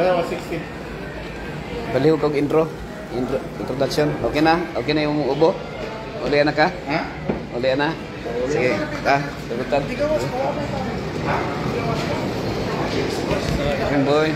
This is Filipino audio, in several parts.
Ano, 60. Baliw kong introduction. Okay na? Okay na yung ubo? Uli na ka? Ha? Uli na? Sige, sagutan. Boy.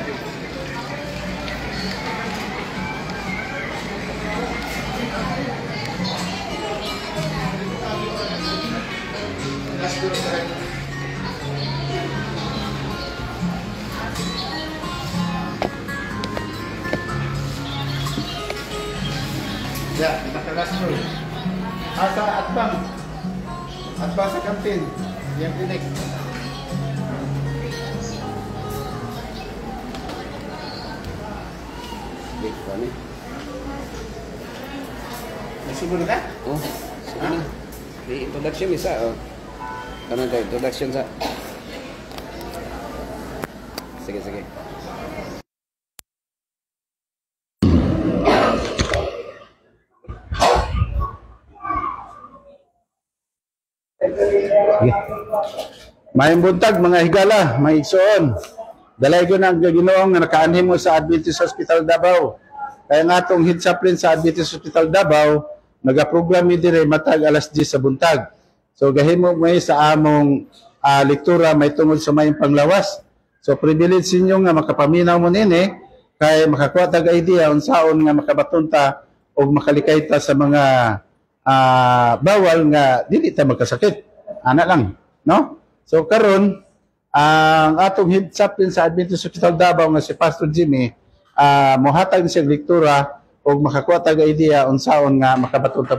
Ya, nakalasro. Asa Atbang. Atbang sa kantin. Yang klinik. Big funny. Nasubod ka? Oh, sige na. Di introduction isa, oh. Kanan ka, introduction sa. Sige, sige. Mayong buntag mga higala, mga igsoon. Dalay ko na ang Ginoong nga nakaanhim mo sa Adventist Hospital Davao. Kaya nga itong head chaplain sa Adventist Hospital Davao, nagaprogram mi dire matag alas 10 sa buntag. So gahimo mo sa among lektura may tungod sa mayong panglawas. So privilege ninyo nga makapaminaw mo nini kay makakuha tag idea unsaon nga makabatunta o makalikay ta sa mga bawal nga dili ta magkasakit. Ana lang, no? So karon ang atong head chaplain sa Adventist Hospital Davao nga si Pastor Jimmy mohatag siya lektura o makakuha tag idea unsaon nga makabaton ta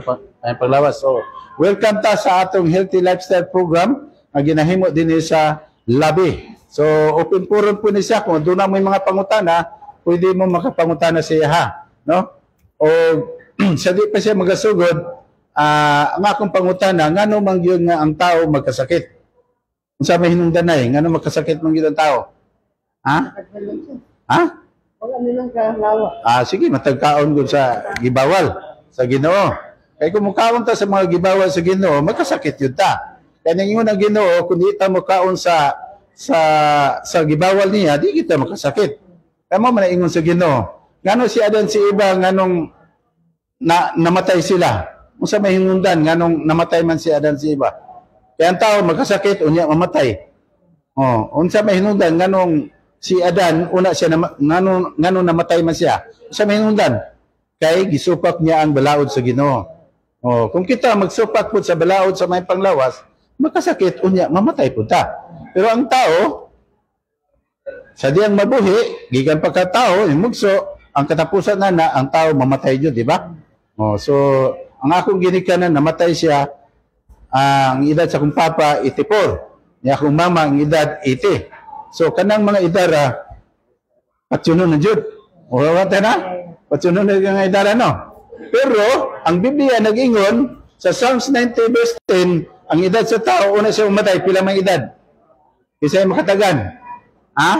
paglawas. So welcome ta sa atong healthy lifestyle program nga ginahimo dinhi sa labi. So open forum po ni siya kung doon na may mga pangutana, pwede mo makapangutana siya ha, no? O sa di pa siya magasugod, ang akong pangutana ngano man gyud nga ang tao magkasakit. Unsa may hinungdanay ngano magkasakit man gyud ang tao? Ha? Ha? Wala nilang kahlawa. Sige, matagkaon gud sa gibawal sa Ginoo. Kay kung mukaon ta sa mga gibawal sa Ginoo, magkasakit yun ta. Kaya ningon ang Ginoo, kung di ta mukaon sa gibawal niya, di kita makasakit. Kaya mo manaingon sa Ginoo. Ngano si Adan si Eva nganong namatay sila? Unsa may hinungdan nganong namatay man si Adan si Eva? Kaya ang tao magkasakit unya mamatay. Unsa may hinungdan nganong si Adan una siya ngano namatay man siya? Unsa may hinungdan? Kay gisupak niya ang balaod sa Ginoo. Kung kita magsupak pud sa balaod sa may panglawas, magkasakit unya mamatay pud ta. Pero ang tao sa diyang mabuhi, gikan pagkatao, imugso, ang katapusan na ang tao mamatay jud, di ba? So ang akong ginikanan namatay siya, ang edad sa akong papa 84, ni akong mama ang edad 80. So kanang mga edara patsunon na jud. O wata na? Patsunon na nga edara no. Pero ang Biblia nag-ingon sa Psalms 90 verse 10, ang edad sa tao una siya umatay pila man edad? Kisay makatagan. Ha?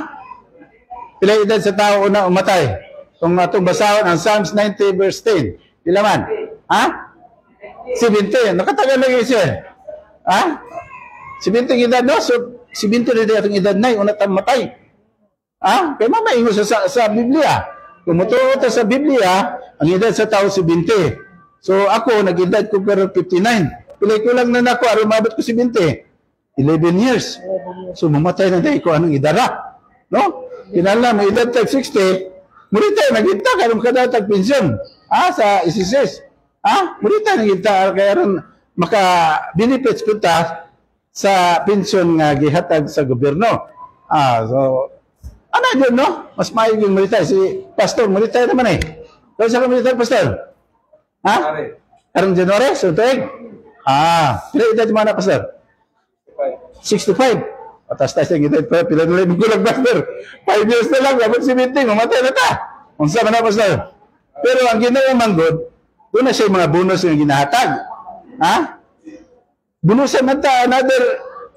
Pila edad sa tao una umatay? Kung atong basahon ang Psalms 90 verse 10, pila man? Ha? 70. Nakatagan lagi siya. Ha? 70 edad no? So 70 na atong edad na una tayong matay. Ha? Kaya mamaingo sa Biblia. Kung mutuo ta sa Biblia, ang edad sa tao 70. So ako, nag-edad ko pero 59. Pilay ko lang na nako, aron mabot ko 70. 11 years. So mamatay na dahil ko anong idara. No? Kinala, may edad tag 60, muritay, nag-inta ka nung kadatag pensyon. Sa ICSS. Muritay, nag-inta, kaya ron maka-benefits ko ta sa pensyon nga gihatag sa gobyerno. So, ano yun, no? Mas maayos yung military. Si Pastor, military naman eh. Kaya siya ka military, Pastor? Ha? Karong January? So, tuig? Pila edad mo na, Pastor? 65. Patas-tas yung edad pa. Pila nila yung gulag, Pastor. 5 years na lang. Dapat 70. Mamatay na ta. Unsa man na, Pastor? Pero ang ginawa manggod, doon na siya yung mga bonus yung ginahatag. Bonusan man ta another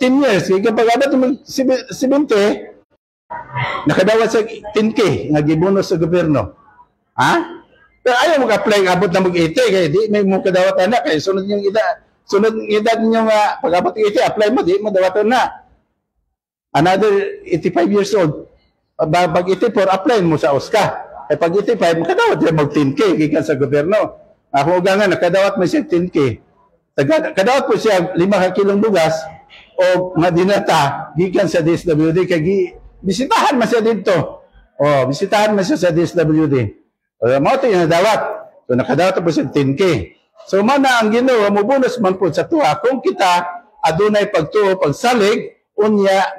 10 years. Kaya kapag abot ng 70, nakadawat sa 10K nga gibonus sa gobyerno. Pero ayaw mag-apply abot na mag-80 kaya di may mo kadawat na kaya sunod yung edad niyo nga pag abot ng 80 apply mo di mo dawatan na. Another 85 years old. Pag 84, apply mo sa OSCA. Pag 85, makadawat siya mag 10K gikan sa gobyerno. Ako nga nakadawat mo siya 10K. Kadawat po siya 5 kilong bugas o nga dinata gikan sa DSWD kay bisitahan man siya dito. Oh, bisitahan man siya sa DSWD. Mao to yung nadawat. So nakadawat po siya 10K. So mana ang Ginoo mo bonus man po sa tuwa kung kita adunay pagtuo pagsalig unya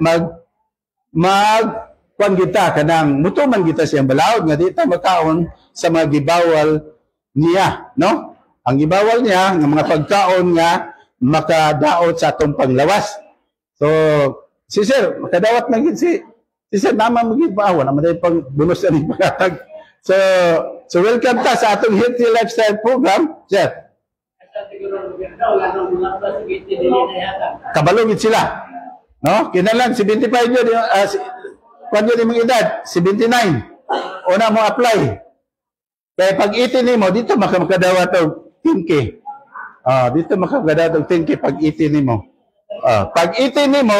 kwan kita kanang mutuman kita siyang balaod nga di ta makaon sa mga gibawal niya, no? Ang gibawal niya nga mga pagkaon nga makadaot sa atong panglawas. So si sir makadawat man gid si sir naman magid bawal naman day pang bonus ani pangatag. So welcome ta sa atong healthy lifestyle program, sir. Kabalugid sila. No? Kinalang 75 yun, kung yun yung edad, 79. Una mo apply. Kaya pag 18 mo, dito makadawa ito 10K. Dito makadawa ito 10K pag 18 mo. Pag 18 mo,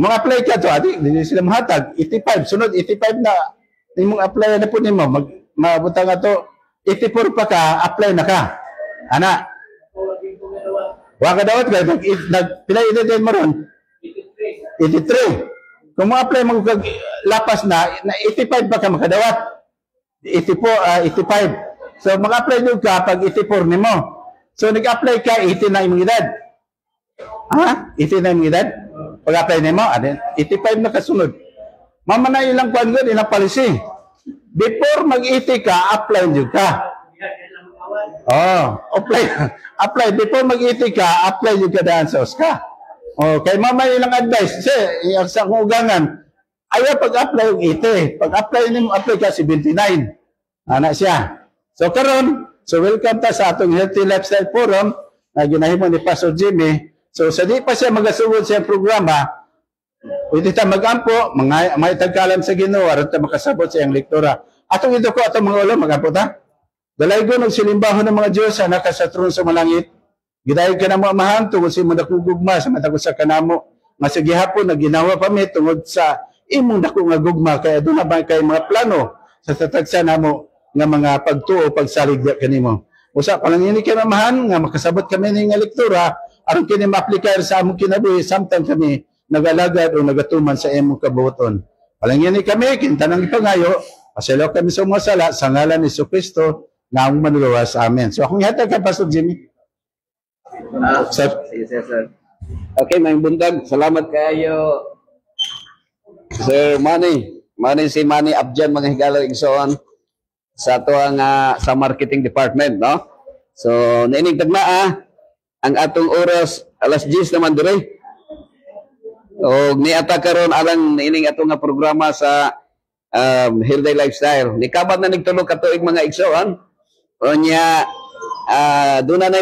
mga apply ka ito, hindi sila mahatag. 85, sunod 85 na, mong apply na po nimo, mabutang ito, 84 pa ka, apply na ka. Ana. Waka dawat ka, nagpilay edad mo ron? 83. Kung ma-apply mo kag lapas na 85 pa ka makadawat. 85. So mag-apply nyo ka pag 84 nimo. So nag-apply ka 80 na imong edad. 80 na imong edad. Pag-apply nimo, 85 na kasunod. Mama na ilang kwan gud ilang policy. Before mag-80 ka, apply nyo ka. Apply before mag-80 ka, apply nyo ka daan sa OSCA. Kay mama ilang advice, ang sa ugangan, ayaw pag-apply yung 80. Pag-apply nimo, apply ka 79. Ana siya. So karon, welcome ta sa atong Healthy Lifestyle Forum na ginahimo ni Pastor Jimmy. So sa di pa siya magasugod sa programa, pwede ta magampo, may tagkalam sa Ginoo aron ta makasabot sa iyang lektura. Atong ito ko atong mga ulo magampo ta. Dalaygon og silimbaho ng mga Dios na naka sa trono sa malangit. Gidayeg ka na mo amahan tungod sa imong dakong gugma sa matagos sa kanamo. Nga sa gihapon na ginawa pa mi tungod sa imong dako nga gugma kay aduna ba kay mga plano sa tatagsa namo nga mga pagtuo pagsalig kanimo. Usa pa lang ini kinamahan nga makasabot kami ning nga lektura aron kini maaplikar sa among kinabuhi samtang kami nagalagad o nagatuman sa imong kabuhaton. Palangini kami kintanang ipangayo, pasalaw kami sa mga sala sa ngalan ni Jesucristo nga ang manluwas. Amen. So akong ihatag kay Pastor Jimmy. Sir. Okay, may buntag. Salamat kayo, Sir Manny. Si Manny Abjan, mga higala igsoon sa ato sa marketing department, no? So, nainig tagna ang atong oras, alas 10 naman dire. O niata karon alang ining atong nga programa sa Healthy Lifestyle. Nikabat na nigtulog ka tuig mga igsoon. O niya, doon na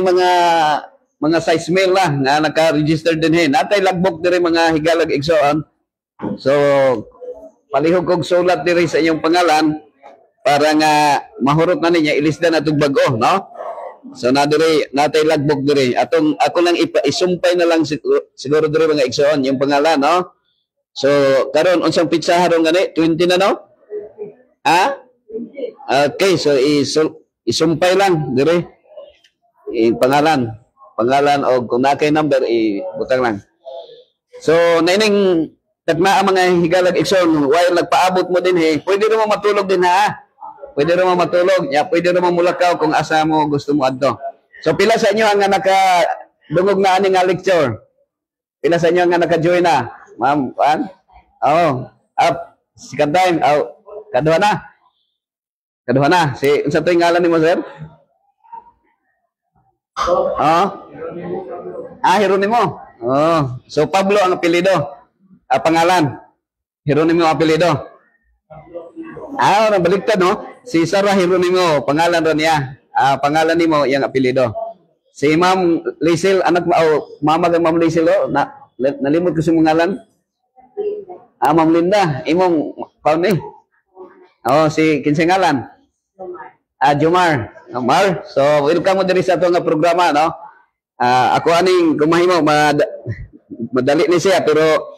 mga size mail na nga naka-register din natay logbook dire mga higalag igsoon. So palihog kog sulat dire sa inyong pangalan para nga mahurot na niya ilisdan atong bag-o, no? So na dire natay logbook dire. Ako lang isumpay na lang siguro dire mga igsoon yung pangalan, no? So karon unsang pitsa haron gani 20 na, no? Okay, so isumpay lang dire pangalan o kung na kay number butang lang. So naining tagna mga higalag igsoon while nagpaabot mo din pwede ro mo matulog din pwede ro mo matulog pwede ro mo mulakaw kung asa mo gusto mo adto. So pila sa inyo ang naka dungog na ani nga lecture? Pila sa inyo nga naka-join na? Ma'am, up second time kaduha na si unsa to ngalan nimo, sir? Hieronimo. So Pablo ang apelyido. Pangalan. Hieronimo ang apelyido. Nabaliktad, no? Si Sarah Hieronimo, pangalan ron niya. Pangalan nimo yang apelyido. Si Ma'am Liesel, anak mama kang Ma'am Liesel, nalimot ko sa ngalan. Ma'am Linda, imong kaon ni. Si kinsay ngalan? Jomar. Mar, so welcome mo diri sa ato nga programa, no? Ako aning kumahimo madali ni siya pero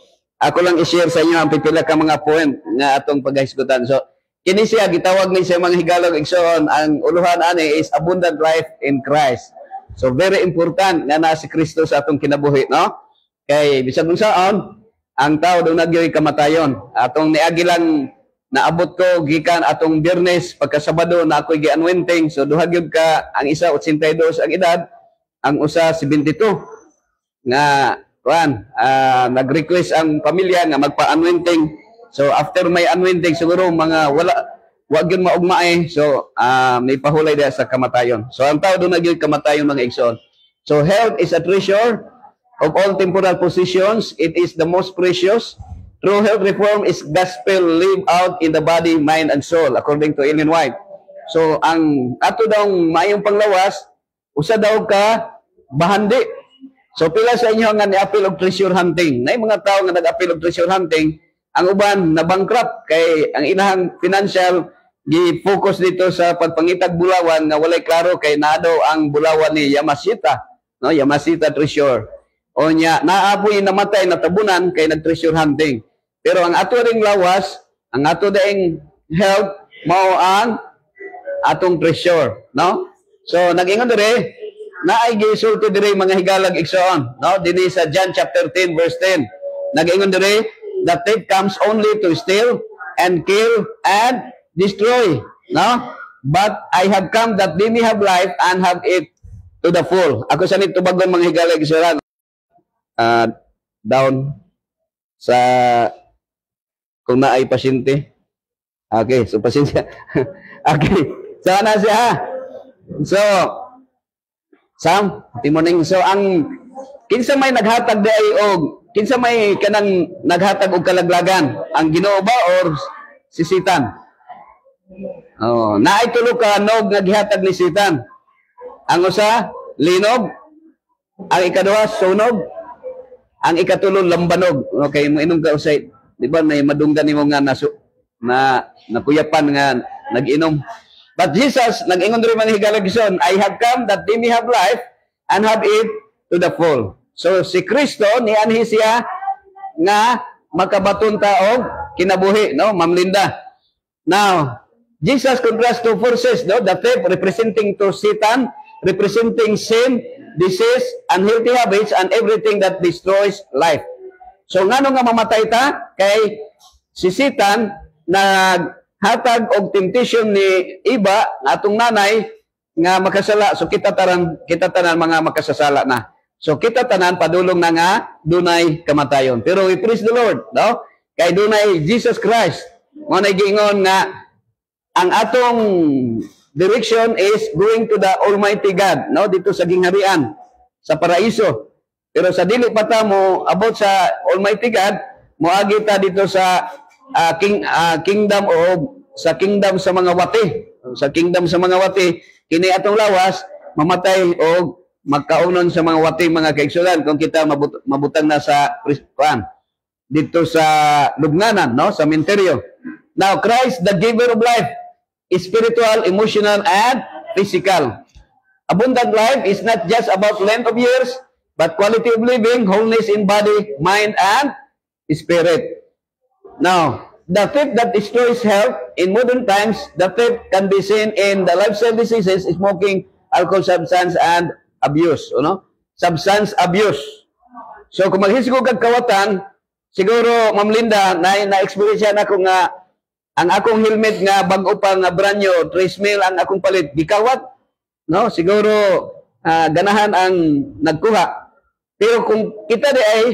ako lang i-share sa inyo ang pipila ka mga point nga atong paghisgutan. So kini siya gitawag ni sa mga higalog igsoon, ang uluhan ani is abundant life in Christ. So very important nga na si Kristo sa atong kinabuhi, no? Kay bisag unsaon ang tao daw nagyoy kamatayon. Atong niagi lang naabot ko gikan atong Biyernes pagka Sabado na ako'y gi-anointing. So duha gyud ka, ang isa 82 ang edad, ang usa 72 nga nag-request ang pamilya nga magpa-anointing. So after may anointing siguro mga wag yun maugmae. So may pahulay dia sa kamatayon. So ang tao doon nagyoy kamatayon mga igsoon. So health is a treasure of all temporal possessions. It is the most precious. True health reform is gospel lived out in the body, mind, and soul, according to Ellen White. So ang ato daw mayong panglawas, usa daw ka bahandi. So pila sa inyo nga ni-appeal og treasure hunting. Nay mga tao nga nag-appeal og treasure hunting, ang uban na bankrupt kay ang inahang financial gi-focus dito sa pagpangitag bulawan nga walay klaro kay nado ang bulawan ni Yamashita, no? Yamashita treasure. O nya naapoy namatay na tabunan kay nag-treasure hunting. Pero ang ato ring lawas, ang ato daing health mao ang atong treasure, no? So nag-ingon dire naay gisulti dire mga higalag igsoon, no? Dinhi sa John chapter 10 verse 10. Nag-ingon dire, the thief comes only to steal and kill and destroy, no? But I have come that they may have life and have it to the full. Ako sa nito bagon mga higalag igsoon. Down sa kung naay pasyente. Okay, so pasyente. Okay, sana siya ha. So Sam, timoning, so ang kinsa may naghatag day og kinsa may kanang naghatag og kalaglagan, ang Ginoo ba or si Satan? Oh, naay tulo ka nog naghatag ni Satan. Ang usa linog, ang ikaduha sunog, ang ikatulo lambanog. Okay, mo inom ka usay, di ba may madunggan nimo nga na nakuyapan nga nag-inom. But Jesus, nag-ingon rin mga higalagison, I have come that they may have life and have it to the full. So si Kristo, nianhi siya nga makabaton taog kinabuhi, no? Ma'am Linda. Now, Jesus contrasts two forces, no? The thief representing to Satan, representing sin, disease, unhealthy habits, and everything that destroys life. So ngano nga mamatay ta? Kay si Satan naghatag og temptation ni Eva atong nanay nga makasala. So kita tanan mga makasasala na. So kita tanan padulong na nga dunay kamatayon. Pero we praise the Lord, no? Kay dunay Jesus Christ. Mo na giingon nga ang atong direction is going to the Almighty God, no? Dito sa gingharian, sa paraiso. Pero sa dili pa ta mo abot sa Almighty God, moagi ta dito sa kingdom o sa kingdom sa mga wati. Sa kingdom sa mga wati, kini atong lawas mamatay o magkaunon sa mga wati mga kaigsugan kung kita mabutang na sa dito sa lubnganan, no? Sa menteryo. Now Christ, the giver of life, is spiritual, emotional, and physical. Abundant life is not just about length of years, but quality of living, wholeness in body, mind, and spirit. Now, the thief that destroys health in modern times, the thief can be seen in the lifestyle diseases, smoking, alcohol, substance, and abuse. No? Substance abuse. So, kung maghisgo kag kawatan, siguro, Ma'am Linda, na-experience na ako nga ang akong helmet nga bag-o pa nga brand new, 3,000 ang akong palit, gikawat, no? Siguro ganahan ang nagkuha. Pero kung kita di ay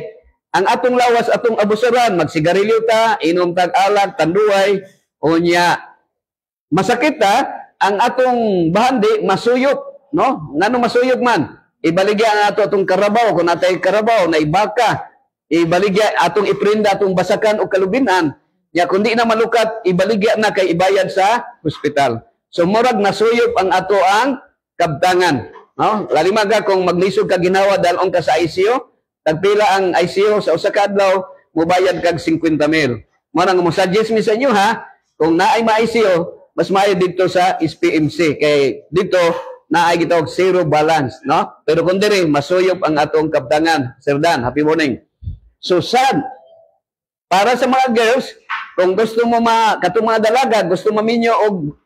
ang atong lawas, atong abusaran, magsigarilyo ta, inom tag alak, tanduay, o niya, masakit ta, ang atong bahandi, masuyok, no? Ngano masuyok man? Ibaligya ang ato atong karabaw, kung natay karabaw, na ibaka, ibaligya atong iprinda, atong basakan o kalubinan, ya kundi na malukat, ibaligya na kay ibayad sa hospital. So murag nasuyop ang ato ang kabtangan. No? Lalimaga kung maglisod ka ginawa dalong ka sa ICU, tagpila ang ICU sa usa ka adlaw, mubayad kag 50,000. Mo nang mo suggest mi sa inyo ha, kung naay ma-ICU, mas maayo dito sa SPMC kay dito naay gitawag zero balance, no? Pero kung diri masuyop ang atong kabtangan. Sir Dan, happy morning. So sad Para sa mga girls, kung gusto mo katong mga dalaga, gusto maminyo og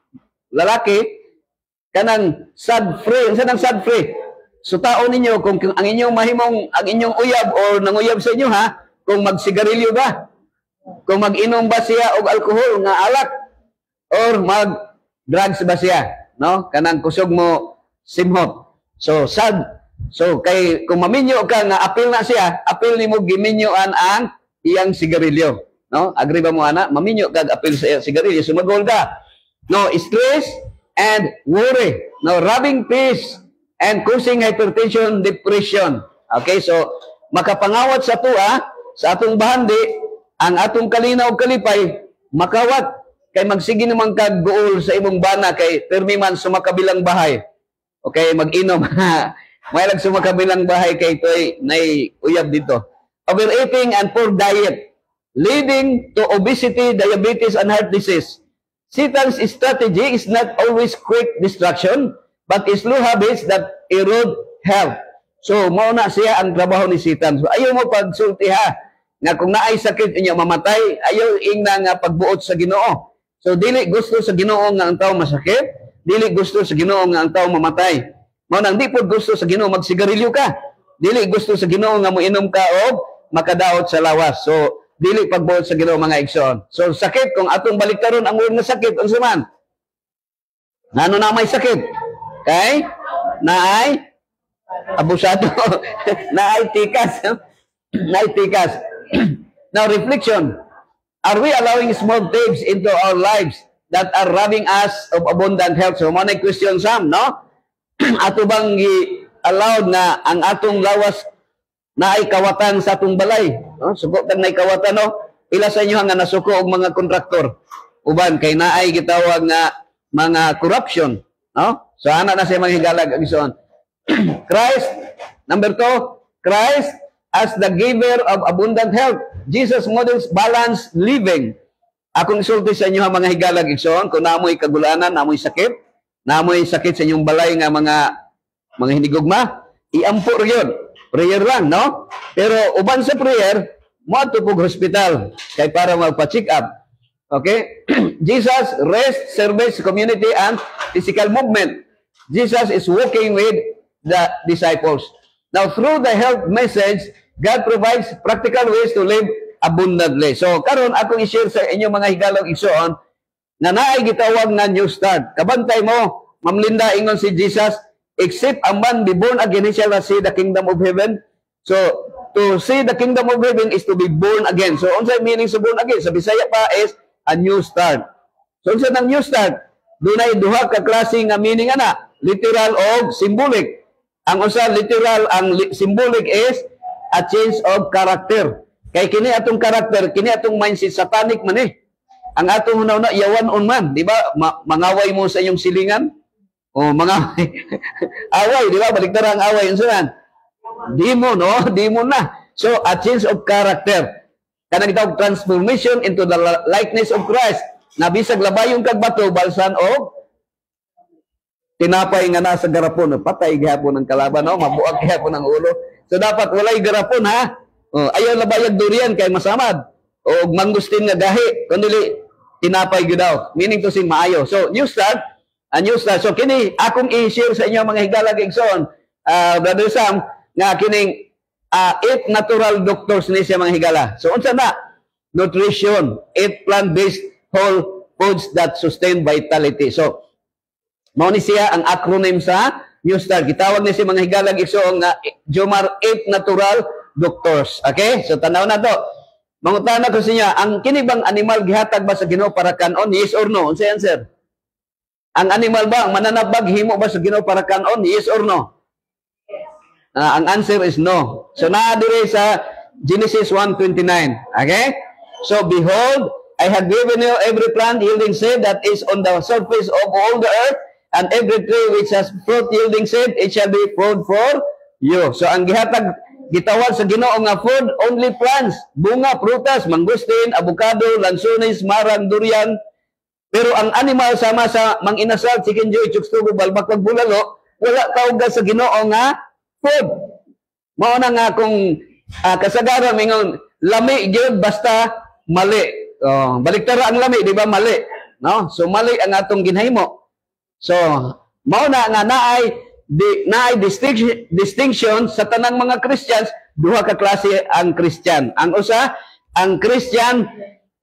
lalaki, kanang sad free, unsa nang sad free? So taon ninyo kung ang inyong mahimong, ang inyong uyab or nanguyab sa inyo ha, kung magsigarilyo ba, kung mag-inom ba siya og alcohol nga alak, or mag-drugs ba siya, no? Kanang kusog mo simhot. So sad. So kay kung maminyo ka nga apil na siya, apil nimo giminyoan ang iyang sigarilyo, no? Agree ba mo ana? Maminyo kag apil sa iyang sigarilyo, sumagol ka. No, stress and worry. No, rubbing peace and causing hypertension, depression. Okay, so makapangawat sa tuwa, sa atong bahandi, ang atong kalinaw kalipay, makawat kay magsige naman kag gool sa imong bana kay permi man sumakabilang bahay. Okay, mag-inom. May lang sumakabilang bahay kay toy nay uyab dito. Overeating and poor diet leading to obesity, diabetes, and heart disease. Satan's strategy is not always quick destruction, but slow habits that erode health. So, mao na siya ang trabaho ni Satan. So, ayaw mo pagsulti ha, nga kung naay sakit inyo mamatay, ayaw ingna nga pagbuot sa Ginoo. So, dili gusto sa Ginoo nga ang tao masakit, dili gusto sa Ginoo nga ang tao mamatay. Mao nang di pod gusto sa Ginoo magsigarilyo ka. Dili gusto sa Ginoo nga moinom ka og makadaot sa lawas. So, dili pagbuot sa Ginoo mga igsoon. So, sakit kung atong baliktaron ang word nga sakit unsa man? Ngano na may sakit? Kay naay abusado. naay tikas. naay tikas. Now, reflection. Are we allowing small things into our lives that are robbing us of abundant health? So, mo na question Sam, no? Ato bang allowed na ang atong lawas na ay kawatan sa atong balay? No? Suko kang naay kawatan, no? Ila sa inyo nga nasuko og mga kontraktor. Uban kay naay gitawag nga mga corruption, no? So ana na siya manghigalag ang ison. Christ, number 2, Christ as the giver of abundant health. Jesus models balanced living. Akong isulti sa inyo mga higalag ison, kung naamoy kagulanan, naamoy sakit sa inyong balay nga mga hinigugma, iampo yun. Prayer lang, no? Pero uban sa prayer, mo pug hospital kay para magpa-check up. Okay? Jesus rest, service, community, and physical movement. Jesus is working with the disciples. Now, through the health message, God provides practical ways to live abundantly. So, karon akong i-share sa inyo mga higalog igsoon na naay gitawag na new start. Kabantay mo, Ma'am Linda, ingon si Jesus, except a man be born again, he shall not see the kingdom of heaven. So, to see the kingdom of heaven is to be born again. So, unsay meaning sa born again? Sa Bisaya pa is a new start. So, unsay nang new start? Dunay duha ka klase nga meaning ana, literal o symbolic. Ang usa literal, ang symbolic is a change of character. Kay kini atong character, kini atong mindset satanic man eh. Ang atong una-una yawan man, di ba? Mangaway mo sa inyong silingan. O mangaway. Away, di ba? Baliktar ang away unsa? Demon, no? Demon na. So, a change of character. Kanang gitawag transformation into the likeness of Christ. Na bisag labayon kag bato, balsan o tinapay nga nasa garapon. Patay gihapon ang kalaban, no? Mabuak gihapon ang ulo. So, dapat walay garapon, ha? Ayaw labayag durian kay masamad. O mangustin nga gahi. Kundi tinapay gyud daw. Meaning to sing maayo. So, new start. A new start. So, kini akong i-share sa inyo mga higalag igsoon. Brother Sam, nga kining 8 natural doctors ni siya mga higala. So, unsa na? Nutrition, 8 plant-based whole foods that sustain vitality. So, mao ni siya ang acronym sa New Start. Gitawag ni siya mga higalag igsoon nga Jomar 8 natural doctors. Okay? So, tanaw na to. Mangutana ko sa inyo, ang kini bang animal gihatag ba sa Ginoo para kanon? Yes or no? Unsa answer? Ang animal ba, ang mananabag, himo ba sa Ginoo para kanon? Yes or no? Ang answer is no. So, naadire sa Genesis 1:29. Okay? So, behold, I have given you every plant yielding seed that is on the surface of all the earth, and every tree which has fruit yielding seed, it shall be food for you. So, ang gihatag, gitawag sa Ginoo nga food, only plants, bunga, prutas, mangustin, avocado, lansones, marang, durian. Pero ang animal sama sa manginasal, chicken joy, chukstugo, balbak, bulalo, wala tawag sa Ginoo nga food. Mao na nga kung kasagaran mingon lami gyud basta mali. Baliktara ang lami, di ba? Mali. No? So mali ang atong ginhimo. So mao na nga naay distinction sa tanang mga Christians, duha ka klase ang Christian. Ang usa ang Christian,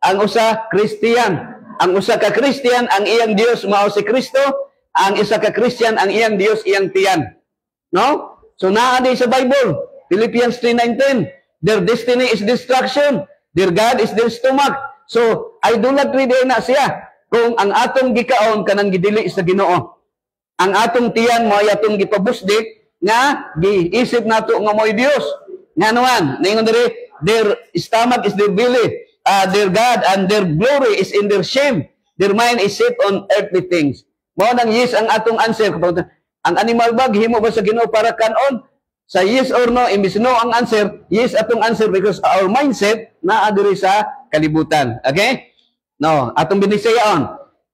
ang usa Christian. Ang usa ka Christian ang iyang Dios mao si Kristo, ang isa ka Christian ang iyang Dios iyang tiyan. No? So naa di sa Bible, Philippians 3:19, their destiny is destruction, their God is their stomach. So idolatry di na siya kung ang atong gikaon kanang gidili sa Ginoo. Ang atong tiyan mo ay atong gipabusdik nga giisip nato nga mo'y Dios. Nga naman, ningon diri, their stomach is their belly, their God and their glory is in their shame. Their mind is set on earthly things. Mao nang yes ang atong answer. Ang animal bag himo ba sa Ginoo para kanon? Sa yes or no, imbis no ang answer, yes atong answer because our mindset naa diri sa kalibutan. Okay? No, atong binisayaon.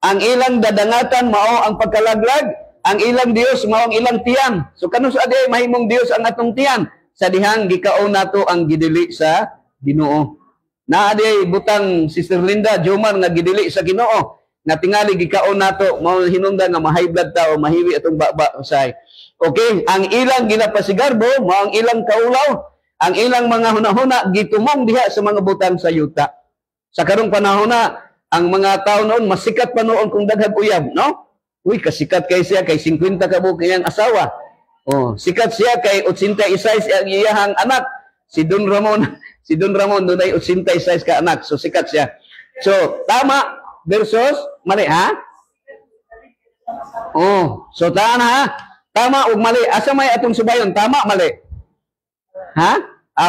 Ang ilang dadangatan mao ang pagkalaglag, ang ilang Dios mao ang ilang tiyan. So kanus adi mahimong Dios ang atong tiyan sa dihang gikaon nato ang gidili sa Ginoo. Naa di butang Sister Linda Jomar nga gidili sa Ginoo. Nga tingali gikaon nato mao hinungdan nga ma-high blood ta o mahiwi atong baba usay. Okay, ang ilang ginapasigarbo mao ang ilang kaulaw, ang ilang mga hunahuna gitumong diha sa mga butang sa yuta. Sa karong panahon na ang mga tao noon masikat pa noon kung daghang uyab, no? Uy, kasikat kay siya kay 50 ka buok iyang asawa. Oh, sikat siya kay 86 ang iyang anak. Si Don Ramon dunay 86 ka anak. So sikat siya. So tama versus mali, ha? Oh, so ha? Tama ug mali. Asa may atong subayon? Tama, mali. Ha?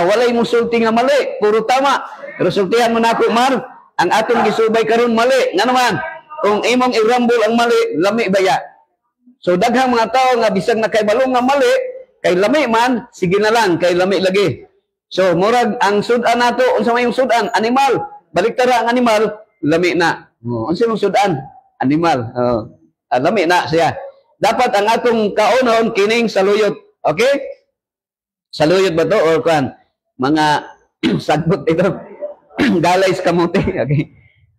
Walay musulti nga mali, puro tama. Pero sultihan mo nako, Mar, ang atong gisubay karon mali. Nga naman, kung imong irambol ang mali, lami baya. So daghang mga tao nga bisag na kay balong nga mali, kay lami man, sige na lang, kay lami lagi. So murag ang sudan nato, unsa may yung sudan? Animal. Baliktara ang animal, lami na. Unsa yung sudan? Animal. Lami na siya. Dapat ang atong kaonon kining saluyot. Okay? Saluyot ba to or kan? Mga sagbot ito. Galay sa kamote. Okay.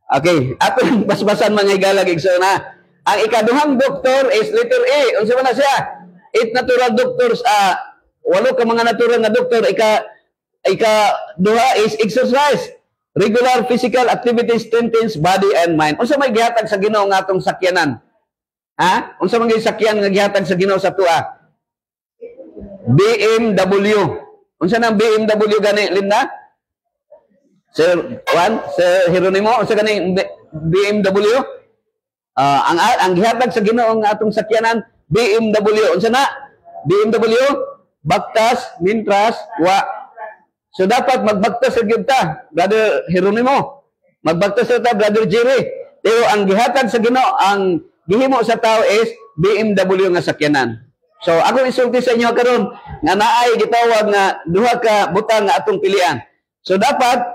Okay. Atong basbasan mga igalag igso na. Ang ikaduhang doktor is letter A. Unsa man na siya? 8 natural doctors. 8 ka mga natural nga doktor. Ika-duha is exercise. Regular physical activities strengthens body and mind. Unsa may gihatag sa Ginoo nga atong sakyanan? Ha? Unsa man gyud sakyan nga gihatag sa Ginoo sa tua? BMW. Unsa nang BMW gani, Linda? Sir Juan, Sir Jeronimo, unsa gani BMW? Ang gihatag sa Ginoo nga atong sakyanan, BMW. Unsa na? BMW, baktas, mintras, wa. So dapat magbaktas sa gyud ta, Brother Jeronimo. Magbaktas ta, Brother Jerry. Pero ang gihatag sa Ginoo, ang gihimo sa tao is BMW nga sakyanan. So ako isulti sa inyo karon nga naay gitawag nga duha ka butang nga atong pilian. So dapat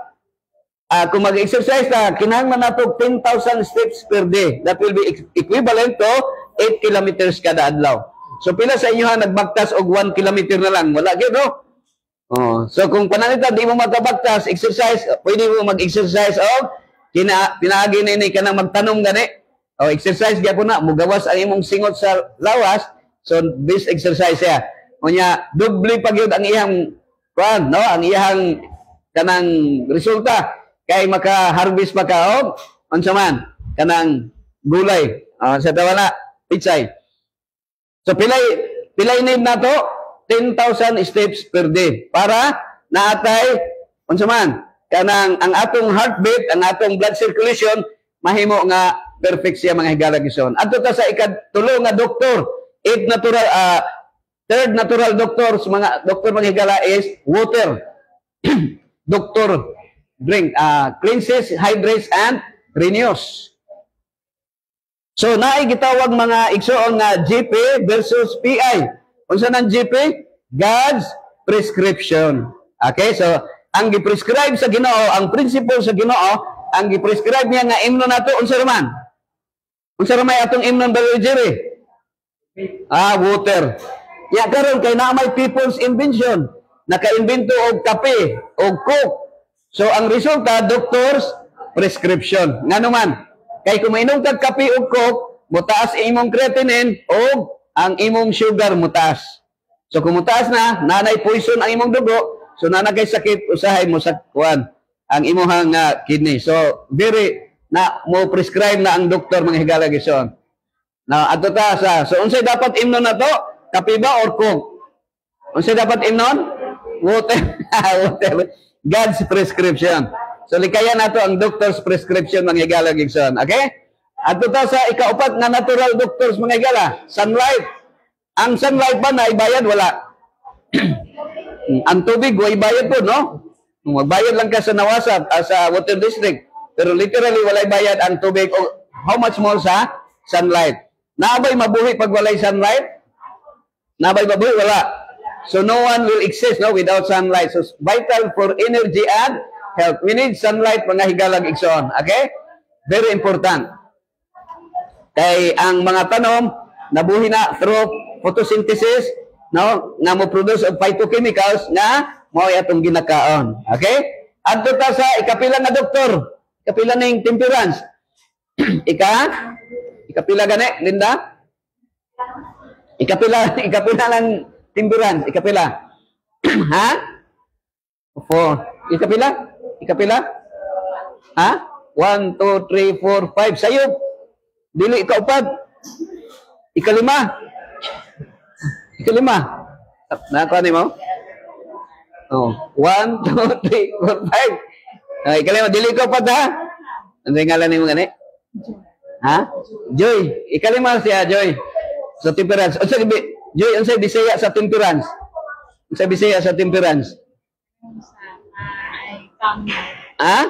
kung mag-exercise ta, kinahanglan nato 10,000 steps per day. That will be equivalent to 8 kilometers kada adlaw. So pila sa inyo nagbaktas og 1 kilometer na lang? Wala gyud, no? So kung pananita di mo magkabaktas, exercise, pwede mo mag-exercise og pinaagi ni kanang magtanom gani. O exercise gyapon na, mugawas ang imong singot sa lawas. So this exercise ya. Unya doble pa gyud ang iyang no? Ang iyang kanang resulta kay maka-harvest pa ka og unsa man kanang gulay. Sa tawala, pichay. So pilay need nato 10,000 steps per day para naatay unsa man kanang ang atong heartbeat, ang atong blood circulation mahimo nga perfect siya mga higalag ison. Adto ta sa ikatulo nga doktor, third natural doctors, mga doktor mga higala is water. Doctor drink, cleanses, hydrates, and renews. So naay gitawag mga igsoon nga GP versus PI. Unsa nang GP? God's prescription. Okay, so ang gi-prescribe sa Ginoo, ang principle sa Ginoo, ang gi-prescribe niya nga imnon nato unsa raman? Unsa ramay atong imnon Brother Jerry? Water. Ya karon kay na may people's invention. Naka-imbento og kape, og coke. So ang resulta, doctor's prescription. Nga naman, kay kung mainom kag kape ug coke, mutaas imong creatinine o ang imong sugar mutaas. So kung mutaas na, nanay poison ang imong dugo, so nanay kay sakit, usahay mo sa kuan ang imong kidney. So very na mo prescribe na ang doktor mga higala gison. Na ato ta sa so unsay dapat imnon nato? Kape ba or coke? Unsay dapat imnon? Water. Water. God's prescription. So likayan nato ang doctor's prescription mga higala gison. Okay? Ato ta sa ikaupat na natural doctors mga higala, sunlight. Ang sunlight ba na ibayad? Wala. Ang tubig, way bayad po, no? Magbayad lang ka sa Nawasa, sa water district. Pero literally, walay bayad ang tubig. O how much more sa sunlight? Naabay mabuhi pag walay sunlight? Naabay mabuhi? Wala. So no one will exist no, without sunlight. So vital for energy and health. We need sunlight, mga higalag igsoon. Okay? Very important. Kay ang mga tanom, nabuhi na through photosynthesis, no, na mo produce of phytochemicals na mao atong ginakaon. Okay? Adto ta sa ikapila nga doktor. Ikapila ning temperance. Ikapila gani, Linda? Ikapila lang temperance. Ikapila. Ha? 4. Ikapila? Ha? 1, 2, 3, 4, 5. Sayop. Dili ikaupat. Ikalima. Nakakuha ni mo? Oh. 1, 2, 3, 4, 5. Ikalima. Dili ikaupat ha? Ano yung ngalan ni mo gani? Ha? Joy. Ikalima siya, Joy. Sa temperance. Joy, ano sa'yo Bisaya sa temperance? Ano sa'yo Bisaya sa temperance? Ha?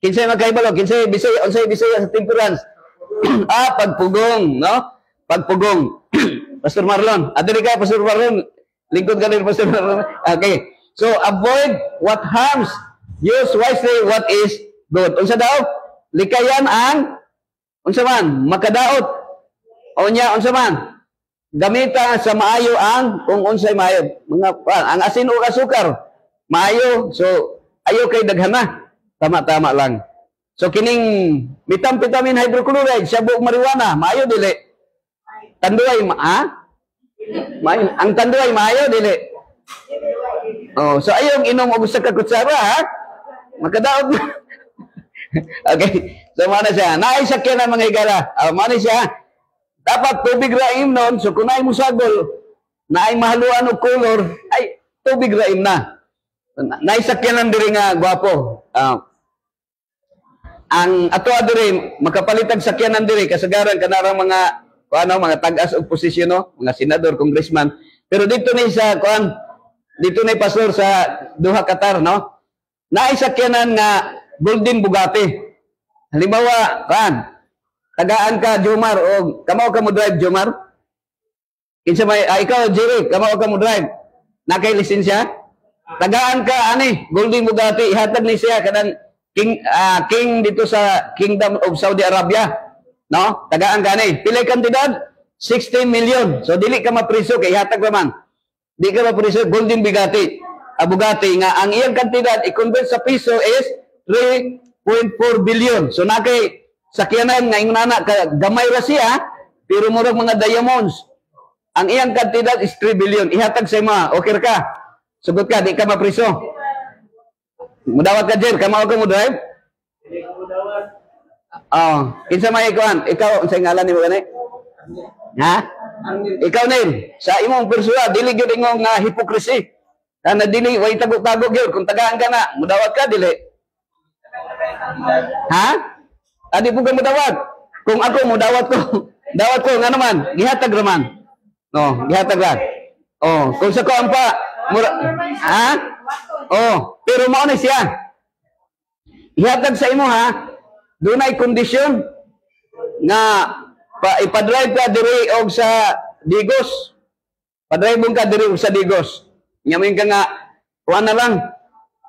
Kinsay magkaibalo? Kinsay Bisaya? Ano sa'yo Bisaya sa temperance? Pagpugong, no? Pagpugong. Pastor Marlon. Adili ka, Pastor Marlon. Lingkod ka rin, Pastor Marlon. Okay. So, avoid what harms. Use wisely what is good. Unsa daw? Likayan ang unsa man? Makadaot. O niya, unsa man? Gamita sa maayo ang kung unsay maayo. Ang asin o asukar. Maayo. So, ayo kay daghana. Tama-tama lang. So, kining methamphetamine hydrochloride, sabog marijuana, maayo dili. Tanduay, maayo. Ang tanduay, maayo dili. Oh, so ayong inom og usa ka kutsara, ha? Makadaot. Okay. So, mana siya. Naisakyan na mga higala. Mana siya. Dapat tubig raim nun. So, kung naay mo sagol, naay mahaluan o color, ay, tubig raim na. Naisakyan na diri nga gwapo. Ang ato adiri makapalitag sakyanan diri kasagaran kanarang mga tag-as og posisyon no, mga senador, congressman. Pero dito ni sa dito ni pastor sa duha Qatar no. Naisakyanan nga Golden Bugatti. Halimbawa, tagaan ka Jomar o kamo ka mo drive Jomar? Kinsa may ikaw Jerry, kamo ka mo drive? Nakay lisensya? Tagaan ka ani Golden Bugatti, ihatag ni siya kanang king dito sa Kingdom of Saudi Arabia, no? Tagaan gani. Pila kantidad? 16 million. So dili ka mapriso kay hatag man. Di ka mapriso Golden Bugatti. Bugatti nga ang iyang kantidad i-convert sa piso is 3.4 billion. So nakay sakyanan nga ingon ana ka gamay ra siya pero murag mga diamonds. Ang iyang kantidad is 3 billion. Ihatag sa ima. Okay ka? Sugot ka, di ka mapriso. Mudawat ka, Jer. Kamao ka mo drive? Kinsa may ikuan? Ikaw, unsay ngalan ni mo gani? Ha? Ikaw, Neil. Sa imong persona, dili gyud ingong hypocrisy. Kana dili, way tagok-tagok gyud. Kung tagaan ka na, mudawat ka, dili. Ha? Adi po ka mudawat. Kung ako, mudawat ko. Dawat ko, nga naman. Gihatag raman. No, gihatag ra. Kung sa ko ang pa, ha? Pero mao na siya. Ihatag sa imo ha. Dunay kondisyon nga ipadrive ka diri og sa Digos. Padrive ka diri og sa Digos. Ngamin ka nga kuan na lang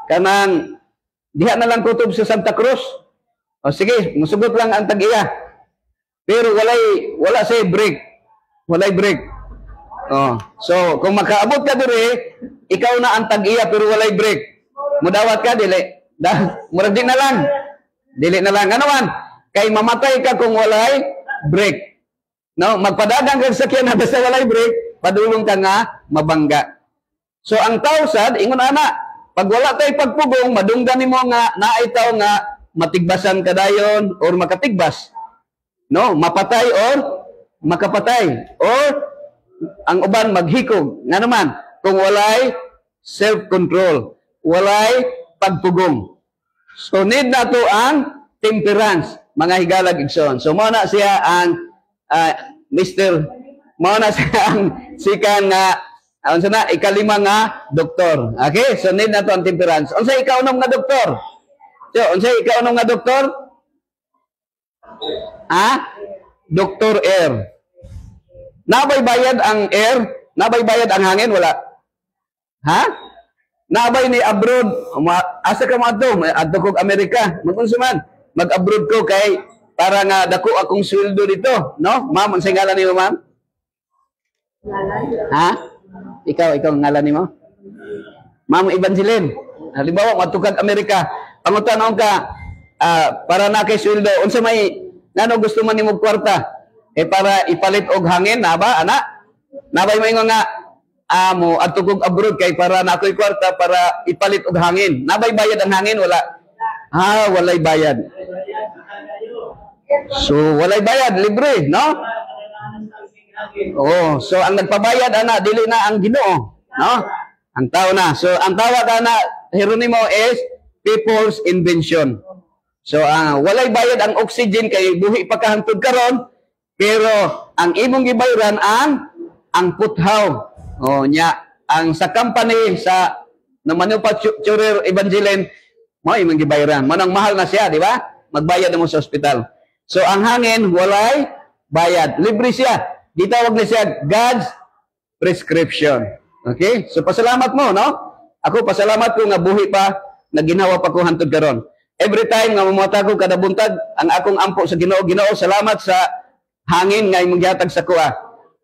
kanang diha na lang kutob sa Santa Cruz. Sige, musugot lang ang tag-iya. Pero wala say break. Walay break. So kung makaabot ka diri, ikaw na ang tag-iya pero walay break. Mudawat ka dili. Murag di na lang. Dili na lang. Ano man? Kay mamatay ka kung walay brake. No, magpadagang kag sakyan na basta walay brake, padulong ka nga mabangga. So ang tao sad ingon ana, pag wala tay pagpugong, madunggan nimo nga naay tao nga matigbasan kadayon or makatigbas. No, mapatay or makapatay or ang uban maghikog. Nga naman, kung walay self-control, walay pagpugong. So need na to ang temperance, mga higalag igsoon. So mao na siya ang mao na siya ang sikan nga unsa na ikalima nga doktor. Okay? So need na to ang temperance. Unsa ikaw nga doktor? So unsa ikaw nga doktor? Dr. Air. Nabay bayad ang air? Nabay bayad ang hangin? Wala. Ha? Nabay ni abroad. Asa ka mo adto? Adto kog Amerika. Magunsuman. Mag-abroad ko kay para nga dako akong sweldo dito. No? Ma'am, ang ngalan ni mo, ma'am? Ha? Ikaw ang ngalan ni mo? Ma'am Evangeline. Halimbawa, matukag Amerika. Pangutanon ka, para na kay sweldo. Unsa may nano gusto man nimo kwarta para ipalit og hangin na ba ana nabay mo ingon nga amo adto kog abroad kay para na ako'y kwarta para ipalit og hangin nabay bayad ang hangin wala walay bayad so walay bayad libre no so ang nagpabayad ana dili na ang Ginoo no ang tao na so ang tawag ana Jeronimo is people's invention. So, walay bayad ang oxygen kay buhi pa kahantod karon pero ang imong gibayran ang puthaw. Ang sa company sa na manufacturer Evangeline mo imong gibayran. Manang mahal na siya, di ba? Magbayad mo sa ospital. So, ang hangin walay bayad. Libre siya. Gitawag na siya God's prescription. Okay? So, pasalamat mo, no? Ako pasalamat ko nga buhi pa na ginawa pa ko hantod karon. Every time nga mamata ko kada buntag, ang akong ampo sa Ginoo, Ginoo, salamat sa hangin nga imong gihatag sa kuha.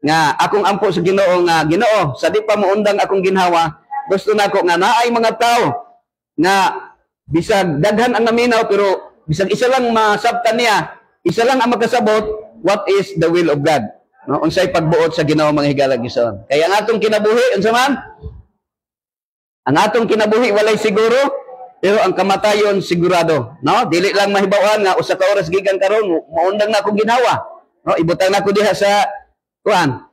Nga akong ampo sa Ginoo nga Ginoo, sa di pa moundang akong ginhawa, gusto nako nga naay mga tao nga bisag daghan ang naminaw pero bisag isa lang masabtan niya, isa lang ang makasabot what is the will of God. No, unsay pagbuot sa Ginoo mga higalag igsoon. Kaya ang atong kinabuhi unsa man? Ang atong kinabuhi walay siguro. Pero ang kamatayon sigurado, no? Dili lang mahibawan nga usa ka oras gikan karon maundang na akong ginawa. No, ibutang na ko diha sa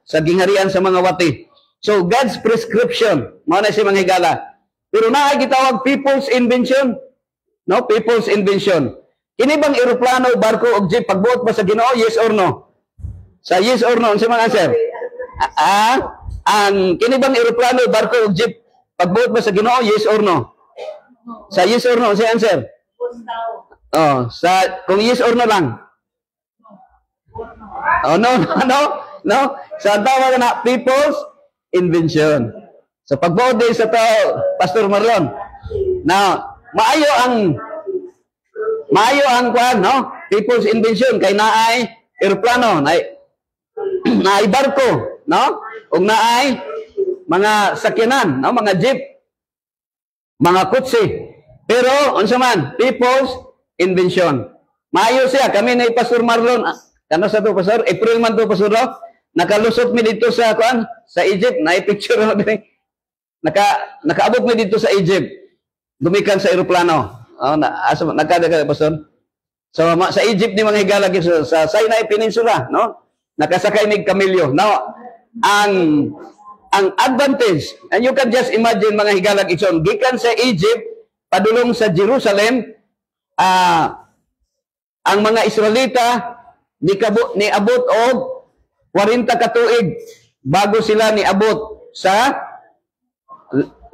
sa gingharian sa mga wati. So God's prescription, mao na siya mga higala. Pero naay gitawag people's invention. No, people's invention. Kini bang eroplano, barko ug jeep pagbuot ba sa Ginoo? Yes or no? Sa yes or no, unsa man answer? Ang kini bang eroplano, barko ug jeep pagbuot ba sa Ginoo? Yes or no? Sa yes or no, sa answer? Kung yes or no lang. No. Sa tawag na people's invention. So pagbuod din sa tao, Pastor Marlon. Now, maayo ang kuan, no? People's invention kay naay eroplano, naay barko, no? Ug naay mga sakyanan, no? Mga jeep, mga kutsi. Pero unsa man, people's invention. Maayo siya kami na Pastor Marlon. Kano sa to Pastor? April man to Pastor. Nakalusot mi dito sa kuan, sa Egypt. Na picture na din. Nakaabot mi dito sa Egypt. Gumikan sa eroplano. Nakada Pastor. So sa Egypt ni mga higala sa Sinai Peninsula, no? Nakasakay ni kamelyo. Now, ang advantage, and you can just imagine mga higalag igsoon, gikan sa Egypt padulong sa Jerusalem, ang mga Israelita niabot og 40 ka tuig bago sila niabot sa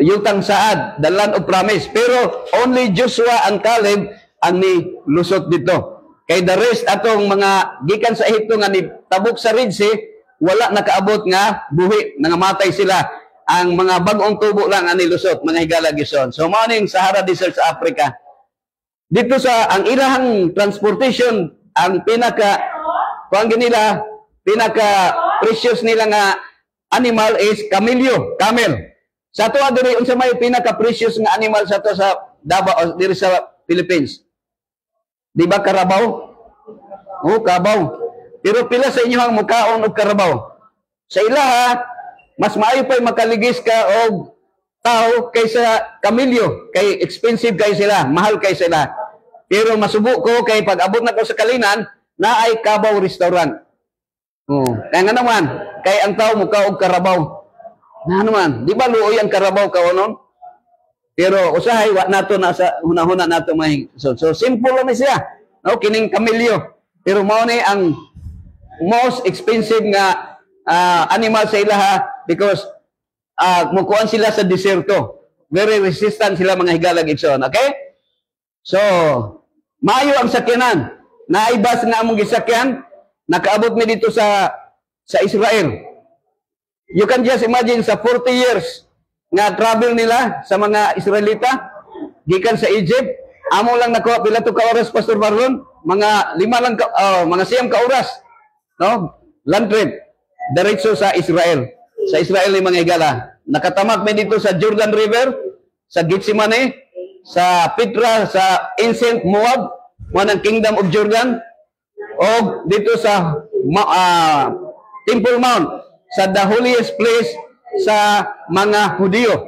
Yutang Saad, the land of promise. Pero only Joshua and Caleb ang nilusot dito. Kay the rest atong mga gikan sa Ehipto nga ni tabok sa Red Sea, wala nakaabot nga buhi, nangamatay sila. Ang mga bagong tubo lang ang nilusot, mga higala gison. So mao ning Sahara Desert sa Africa. Dito sa ang ilahang transportation, ang pinaka precious nila nga animal is camel. Sa to diri unsa may pinaka precious nga animal sa to sa Davao, diri sa Philippines. Di ba Carabao? Oh, Carabao. Pero pila sa inyo ang mukaon og Carabao? Sa ilaha, mas maayo pa makaligis ka og tao kaysa kamilyo, kay expensive kay sila, mahal kay sila. Pero masubo ko kay pag abot na ko sa Kalinan, na ay Cabaw restaurant. Oh, kaya nga naman, kay ang tao muka og Carabao. Na naman, di ba luoy ang Carabao kaonon? Pero usahay wa nato na sa hunahuna nato may so simple lang siya. No, kining kamilyo. Pero mao ni ang most expensive nga animal sa ilaha because mukuan sila sa deserto. Very resistant sila mga higalag igsoon. Okay? So, maayo ang sakyanan. Naibas nga among gisakyan, nakaabot mi dito sa Israel. You can just imagine sa 40 years nga travel nila sa mga Israelita gikan sa Egypt, amo lang nakuha pila to ka oras Pastor Marlon, mga 5 lang mga 9 ka oras. No? Land trip diretso sa Israel. Sa Israel ni mga higala. Nakatamak mi dito sa Jordan River, sa Gethsemane, sa Petra, sa ancient Moab, manang Kingdom of Jordan, o dito sa Temple Mount, sa the holiest place sa mga Hudiyo.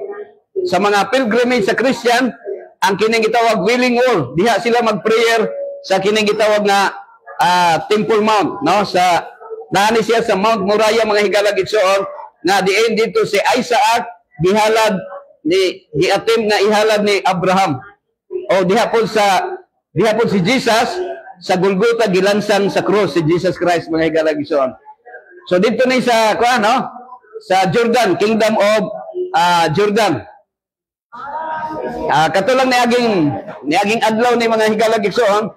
Sa mga pilgrimage sa Christian, ang kining gitawag Wailing Wall, diha sila mag-prayer sa kining gitawag na Temple Mount, no? Sa naani siya sa Mount Moriah mga higalag igsoon, nga diin dito si Isaac gihalad ni giatim nga ihalad ni Abraham. O diha po si Jesus sa Golgotha gilansang sa cross si Jesus Christ mga higalag igsoon. So dito ni sa no? Sa Jordan, Kingdom of Jordan. Katulang niaging adlaw ni mga higalag igsoon,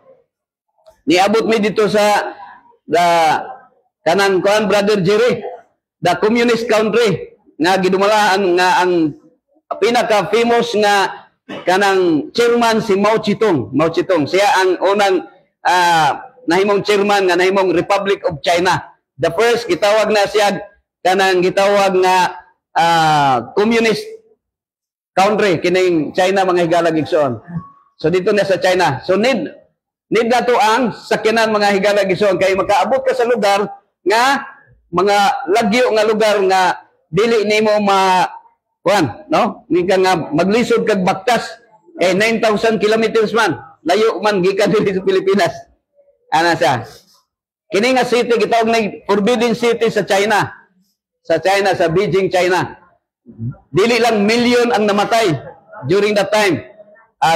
niabot mi dito sa kanang Brother Jerry, the communist country nga gidumalaan nga ang pinaka famous nga kanang chairman si Mao Zedong. Mao Zedong siya ang unang nahimong chairman nga nahimong Republic of China. The first gitawag na siya kanang gitawag nga communist country kining China mga higalag igsoon. So dito na sa China. So need na to ang sakyanan mga higalag igsoon kay makaabot ka sa lugar nga mga lagyo nga lugar nga dili nimo no? Nika nga maglisod kag baktas 9,000 kilometers man. Layo man gikan dili sa Pilipinas. Ana siya. Kini nga city gitawag na forbidden city sa China. Sa Beijing, China. Dili lang million ang namatay during that time.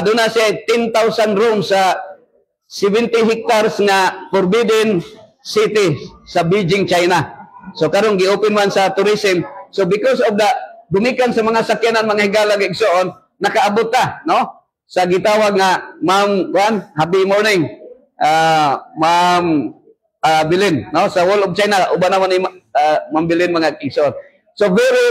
Doon na siya 10,000 rooms sa 70 hectares nga forbidden city sa Beijing, China. So karong gi-open man sa tourism. So because of the gumikan sa mga sakyanan mga higalag igsoon, nakaabot ta, no? Sa gitawag nga Ma'am happy morning. Ma'am Bilin, no? Sa Wall of China uban naman ni Ma'am Bilin mga igsoon. So very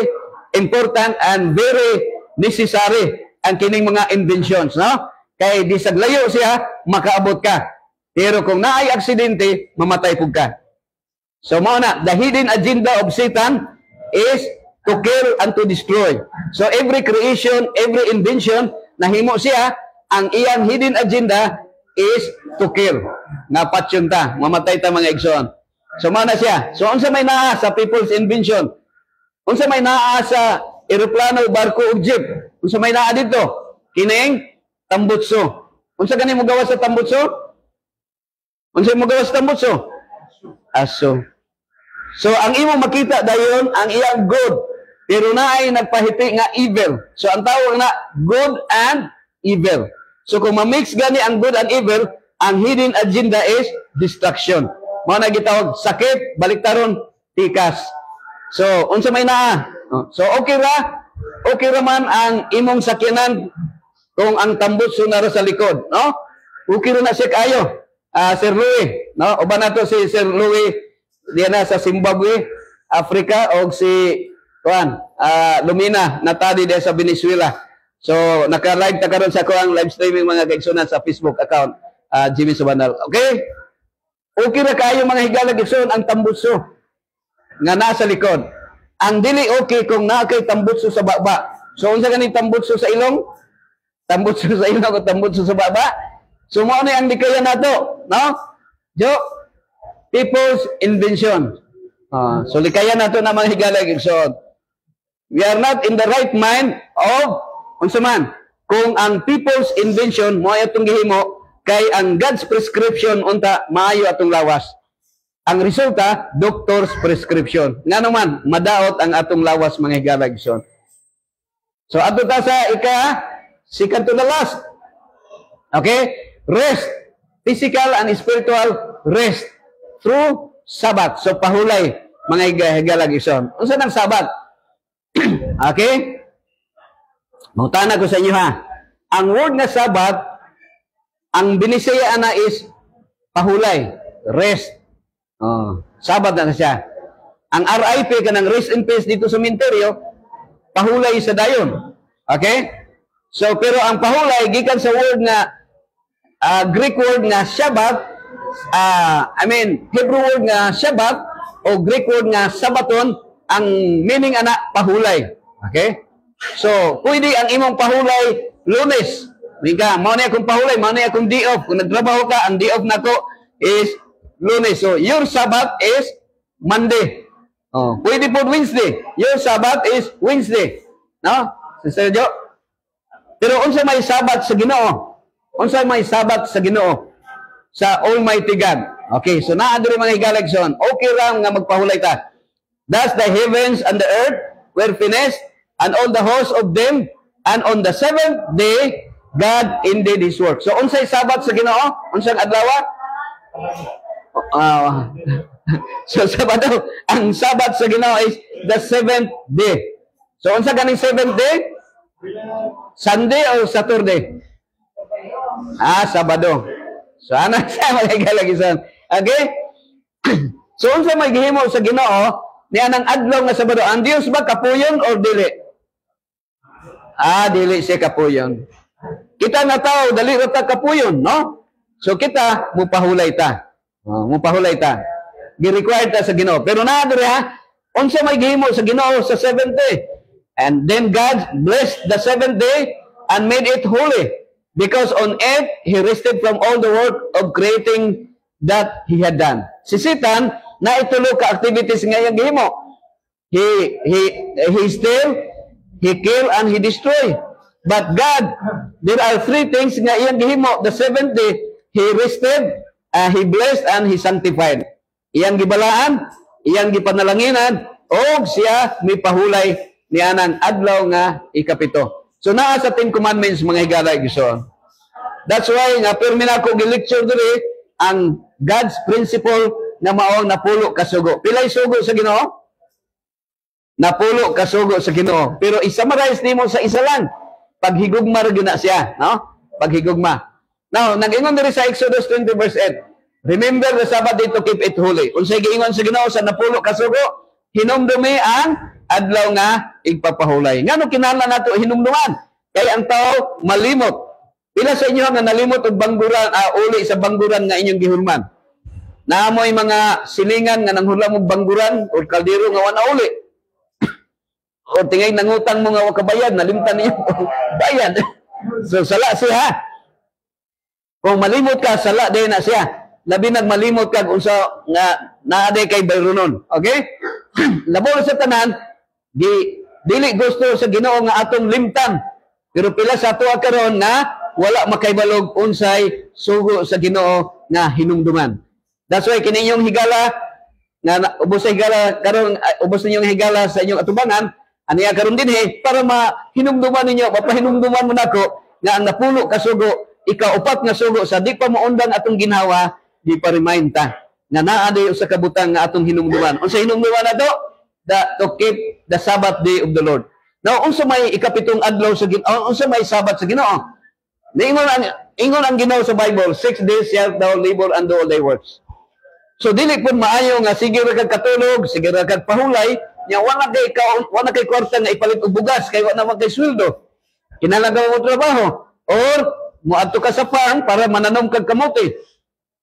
important and very necessary ang kining mga inventions, no? Kay di saglayo siya makaabot ka. Pero kung naay aksidente, mamatay pug ka. So mao na, the hidden agenda of Satan is to kill and to destroy. So every creation, every invention nahimo siya, ang iyang hidden agenda is to kill. Napatsyon ta, mamatay ta mga igsoon. So mao na siya. So unsa may naa sa people's invention? Unsa may naa sa eroplano, barko ug jeep? Unsa may naa dito? Kining tambutso. Unsa gani mo gawas sa tambutso? Unsa mo gawas sa tambutso? Aso. So ang imo makita dayon ang iyang good, pero naay nagpahiti nga evil. So ang tawag na good and evil. So kung ma-mix gani ang good and evil, ang hidden agenda is destruction. Mao na gitawag sakit, baliktaron, tikas. So unsa may naa? So okay ra man ang imong sakyanan kung ang tambutso na sa likod, no? Okay ra na siya kayo. Sir Louis, no? Uban nato si Sir Louis diyan na sa Zimbabwe, Africa, o si Lumina natadi diyan sa Venezuela. So naka-live ta karon sa kuang live streaming mga kaigsunan sa Facebook account Jimmy Subanal. Okay? Okay ra kayo mga higalag igsoon ang tambutso nga nasa likod. Ang dili okay kung naa kay tambutso sa baba. So unsa ganing tambutso sa ilong? tambutso sa ilo o tambutso sa baba. So mo ni ang dikayan nato, no? Jo, people's invention. So likayan nato na mga higala igsoon. We are not in the right mind of unsa man kung ang people's invention mo atong gihimo kay ang God's prescription unta maayo atong lawas. Ang resulta, doctor's prescription. Nga naman, madaot ang atong lawas mga higala igsoon. So ato ta sa second to the last. Okay? Rest. Physical and spiritual rest through Sabbath. So pahulay mga higala igsoon. Unsa nang Sabbath? Okay? Mutana ko sa inyo ha. Ang word na Sabbath, ang binisaya na is pahulay, rest. Sabbath na siya. Ang RIP ka ng rest in peace dito sa minteryo, pahulay sa dayon. Okay? So, pero ang pahulay, gikan sa word na, Greek word na Shabbat, Hebrew word nga Shabbat, o Greek word nga Sabaton, ang meaning ana pahulay. Okay? So, pwede ang imong pahulay Lunes. Mika, mao na akong pahulay, mao na akong day off. Kung nagtrabaho ka, ang day off nako is Lunes. So, your Sabbath is Monday. Pwede po Wednesday. Your Sabbath is Wednesday. No? Sister Jo? Pero unsa may Sabbath sa Ginoo? Unsa may Sabbath sa Ginoo? Sa Almighty God. Okay, so naa diri mga higalagson. Okay ra nga magpahulay ta. Thus the heavens and the earth were finished, and all the hosts of them, and on the seventh day, God ended His work. So, unsay Sabat sa Ginoo? Unsang adlaw? So, Sabado, ang Sabat sa Ginoo is the seventh day. So, unsa ganing seventh day? Sunday or Saturday? Sabado. So, ana sa mga galagisan. Okay? So, unsa may gihimo sa Ginoo? Niya nang adlaw nga Sabado. Ang Dios ba kapuyon or dili? Dili siya kapuyon. Kita na tao, dali ra ta kapuyon, no? So kita mupahulay ta. Mupahulay ta. Gi-require ta sa Ginoo. Pero naa diri ha, unsa may gihimo sa Ginoo sa seventh day? And then God blessed the seventh day and made it holy, because on it He rested from all the work of creating that He had done. Si Satan na itulo ka activities nga iyang gihimo. He steal, He kill, and He destroy. But God, there are three things nga iyang gihimo. The seventh day, He rested, He blessed, and He sanctified. Iyang gibalaan, iyang gipanalanginan, o siya mipahulay niya ng adlaw nga ikapito. So naa sa 10 commandments mga higala igsoon. That's why nga permi na ako gi-lecture diri ang God's principle na maong napulo ka sugo. Pilay sugo sa Ginoo? Napulo ka sugo sa Ginoo. Pero i-summarize nimo sa isa lang. Paghigugma ra gyud na siya, no? Paghigugma. Now, nag-ingon diri sa Exodus 20 verse 8. Remember the Sabbath day to keep it holy. Unsay giingon sa Ginoo sa napulo ka sugo? Hinumdumi ang adlaw nga igpapahulay. Ngano kinahanglan nato hinumduman? Kay ang tao malimot. Pila sa inyo nga nalimot og bangguran, uli sa bangguran nga inyong gihulman. Naamoy mga silingan nga nanghulam og bangguran o kaldero nga wala uli. O tingay nangutang mo nga wa kabayad, nalimtan niyo bayad. So sala siya. Kung malimot ka, sala din na siya. Labi nagmalimot ka unsa nga naaday kay bayronon. Okay? Labo sa tanan, dili gusto sa Ginoo nga atong limtan. Pero pila sa tuwa karon nga wala makaybalog unsay sugo sa Ginoo nga hinumduman. That's why kini inyong higala nga ubos sa higala karon, ubos ninyong higala sa inyong atubangan, aniya karon dinhi para mahinumduman ninyo, mapahinumduman mo nako nga ang napulo ka sugo, ikaupat nga sugo sa di pa maundang atong ginhawa, di pa remind ta nga naa day usa ka butang nga atong hinumduman. Unsa hinumduman nato? To keep the Sabbath day of the Lord. Now, unsa may ikapitong adlaw sa Ginoo? Unsa may Sabbath sa Ginoo? Ingon ang Ginoo sa Bible, 6 days shalt thou labor and do all thy works. So dili pud maayo nga sige ra kag katulog, sige ra kag pahulay, nya wala kay kwarta nga ipalit og bugas kay wala man kay sweldo. Kinahanglan mo trabaho or moadto ka sa farm para mananom kag kamote.